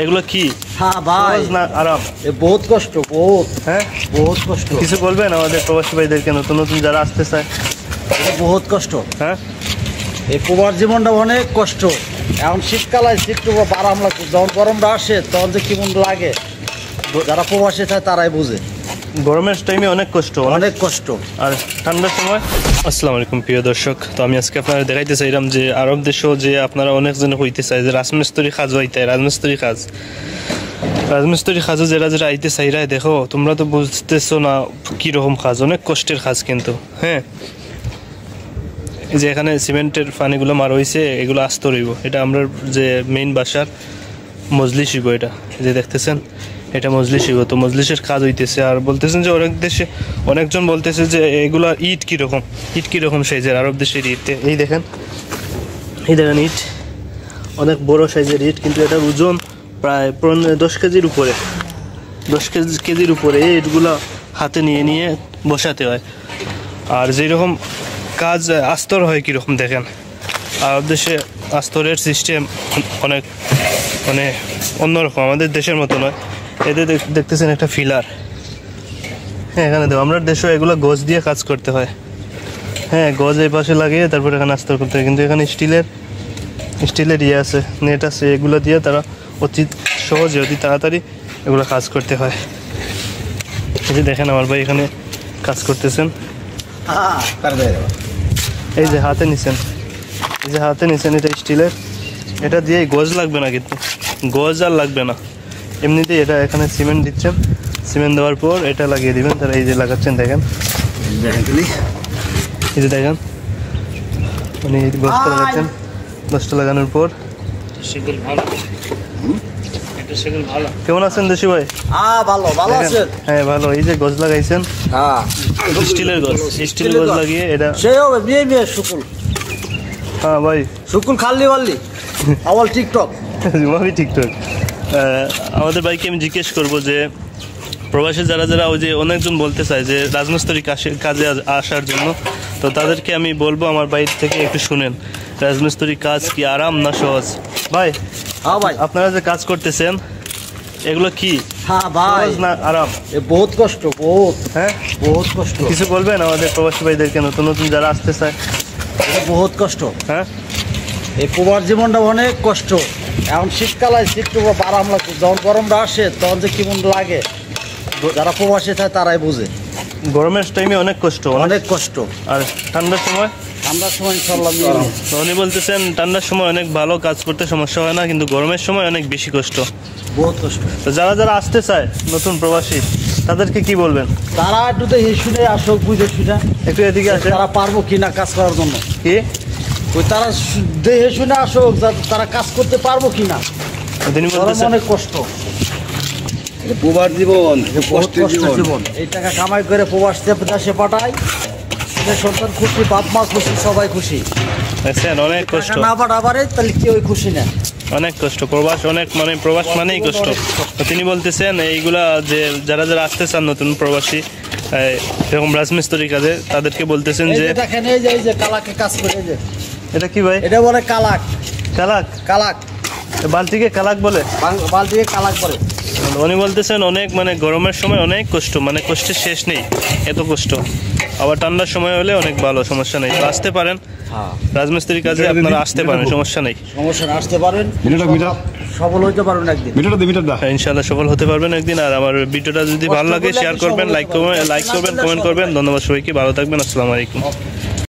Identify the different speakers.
Speaker 1: এগুলো কি?
Speaker 2: হ্যাঁ ভাই,
Speaker 1: না আরাম,
Speaker 2: বহুত কষ্ট, বহুত।
Speaker 1: হ্যাঁ
Speaker 2: বহুত কষ্ট।
Speaker 1: কিছু বলবেন আমাদের প্রবাসী ভাইদেরকে, নতুন নতুন যারা আসতে চায়?
Speaker 2: বহুত কষ্ট।
Speaker 1: হ্যাঁ,
Speaker 2: এই প্রবাস জীবনটা অনেক কষ্ট। এখন শীতকাল আসছে, একটু আরাম লাগছে। যখন গরমটা আসে তখন যে কেমন লাগে, যারা প্রবাসে থাকে তারাই বুঝে।
Speaker 1: গরমের টাইমে অনেক কষ্ট,
Speaker 2: অনেক কষ্ট।
Speaker 1: আর ঠান্ডার সময়। আসসালামু আলাইকুম প্রিয় দর্শক, তো আমি আজকে আপনারা দেখাইতে চাইলাম যে আরব দেশেও যে আপনারা অনেকজন হইতে চাই যে রাজমিস্ত্রি কাজ হইতে, রাজমিস্ত্রি কাজও যারা যারা আইতে চাইরা, দেখো তোমরা তো বুঝতেছো না কীরকম কাজ, অনেক কষ্টের কাজ কিন্তু। হ্যাঁ, এই যে এখানে সিমেন্টের পানিগুলো মার হয়েছে, এগুলো আস্ত রইব। এটা আমরা যে মেইন বাসার মজলিস হইব, এটা যে দেখতেছেন এটা মজলিস হইব। তো মজলিসের কাজ হইতেছে, আর বলতেছেন যে অনেক দেশে অনেকজন বলতেছে যে এগুলা ইট কীরকম সাইজের আরব দেশের ইট। এই দেখেন ইট অনেক বড় সাইজের ইট, কিন্তু এটার ওজন প্রায় 10 কেজির উপরে, 10 কেজির উপরে। এই ইটগুলো হাতে নিয়ে বসাতে হয়। আর যেরকম কাজ আস্তর হয় কীরকম দেখেন, আরব দেশে আস্তরের সিস্টেম অনেক মানে অন্যরকম, আমাদের দেশের মতো নয়। এতে দেখতেছেন একটা ফিলার। হ্যাঁ, এখানে দেখো আমরা দেশে এগুলো গজ দিয়ে কাজ করতে হয়। হ্যাঁ, গজ এই পাশে লাগিয়ে তারপর এখানে আস্তর করতে হয়, কিন্তু এখানে স্টিলের ইয়ে আছে, নেট আছে, এগুলো দিয়ে তারা অতি সহজে অতি তাড়াতাড়ি এগুলো কাজ করতে হয়। এই যে দেখেন আমার ভাই এখানে কাজ করতেছেন। এই যে হাতে নিছেন এটা স্টিলের, এটা দিয়ে গজ লাগবে না, কিন্তু গজ আর লাগবে না, এমনিতেই এটা এখানে সিমেন্ট দিচ্ছেন। সিমেন্ট দেওয়ার পর এটা লাগিয়ে দিবেন, তারা এই যে লাগাচ্ছেন দেখেন, এই যে দেখেন উনি গজটা লাগাচ্ছেন। গজটা লাগানোর পর কেমন আছেন দেশি ভাই? হ্যাঁ ভালো। এই যে গজ লাগাইছেন, স্টিলের গজ লাগিয়ে এটা হ্যাঁ ভাই
Speaker 2: শুকুল খাল্লি বাল্লি আওয়াল টিকটক
Speaker 1: আমাদের ভাইকে আমি জিজ্ঞেস করবো যে প্রবাসী যারা ওই যে অনেকজন বলতে চায় যে রাজমিস্ত্রি কাজে আসার জন্য, তো তাদেরকে আমি বলবো আমার বাইর থেকে একটু শুনেন রাজমিস্ত্রি কাজ কি আরাম না সহজ। ভাই,
Speaker 2: হ্যাঁ ভাই,
Speaker 1: আপনারা যে কাজ করতেছেন এগুলো কি?
Speaker 2: হ্যাঁ ভাই,
Speaker 1: না আরাম?
Speaker 2: বহুত কষ্ট, বহুত।
Speaker 1: হ্যাঁ,
Speaker 2: বহুত কষ্ট।
Speaker 1: কিছু বলবেন আমাদের প্রবাসী ভাইদেরকে, নতুন নতুন যারা আসতে চায়?
Speaker 2: বহুত কষ্ট।
Speaker 1: হ্যাঁ,
Speaker 2: এই প্রবাস জীবনটা অনেক কষ্ট। এখন শীতকাল আসছে, একটু আরাম লাগছে। যখন গরমটা আসে তখন যে কেমন লাগে, যারা প্রবাসে থাকে তারাই বুঝে।
Speaker 1: গরমের টাইমে অনেক কষ্ট,
Speaker 2: অনেক কষ্ট।
Speaker 1: আর ঠান্ডার সময়
Speaker 2: ইনশাল্লাহ।
Speaker 1: উনি বলতেছেন ঠান্ডার সময় অনেক ভালো, কাজ করতে সমস্যা হয় না, কিন্তু গরমের সময় অনেক বেশি কষ্ট,
Speaker 2: বহুত কষ্ট।
Speaker 1: তো যারা আসতে চায় নতুন প্রবাসী তাদেরকে কি বলবেন?
Speaker 2: তারা একটু দেখে শুনে আসুক, বুঝে শুনে
Speaker 1: একটু এদিকে আসে,
Speaker 2: তারা পারবো কিনা কাজ করার জন্য।
Speaker 1: কি
Speaker 2: ওই তারা দেখে শুনে আসুক, তারা কাজ করতে পারবো কিনা।
Speaker 1: তিনি বলতেছেন
Speaker 2: অনেক কষ্ট,
Speaker 3: প্রবাস জীবন,
Speaker 2: জীবন। এই টাকা কামাই করে প্রবাস দেশে পাঠায়, সন্তান খুশি, বাপ মা খুশি, সবাই খুশি।
Speaker 1: অনেক কষ্ট
Speaker 2: না পাঠাবারে তাহলে কেউ খুশি না।
Speaker 1: অনেক কষ্ট প্রবাস, অনেক প্রবাস মানেই কষ্ট। তিনি বলতেছেন এইগুলা যে যারা আসতে চান নতুন প্রবাসী এরকম রাজমিস্ত্রি কাজে, তাদেরকে বলতেছেন যে
Speaker 2: দেখেন এই যে কালাকে কাজ করে।
Speaker 1: এটা কি ভাই?
Speaker 2: এটা বলে কালাক।
Speaker 1: বালতিকে কালাক বলে?
Speaker 2: বালতিকে কালাক বলে।
Speaker 1: উনি বলতেছেন অনেক গরমের সময় অনেক কষ্ট, কষ্টের শেষ নেই, এত কষ্ট। আবার ঠান্ডার সময় হলে অনেক ভালো, সমস্যা নেই। আসতে পারেন রাজমিস্ত্রির কাজে, আপনারা আসতে পারেন, সমস্যা নেই।
Speaker 2: আসতে পারেন, সফল হতে পারবেন একদিন
Speaker 1: ইনশাআল্লাহ, সফল হতে পারবেন একদিন। আর আমার ভিডিওটা যদি ভালো লাগে শেয়ার করবেন, লাইক করবেন, কমেন্ট করবেন। ধন্যবাদ সবাইকে, ভালো থাকবেন। আসসালামু আলাইকুম।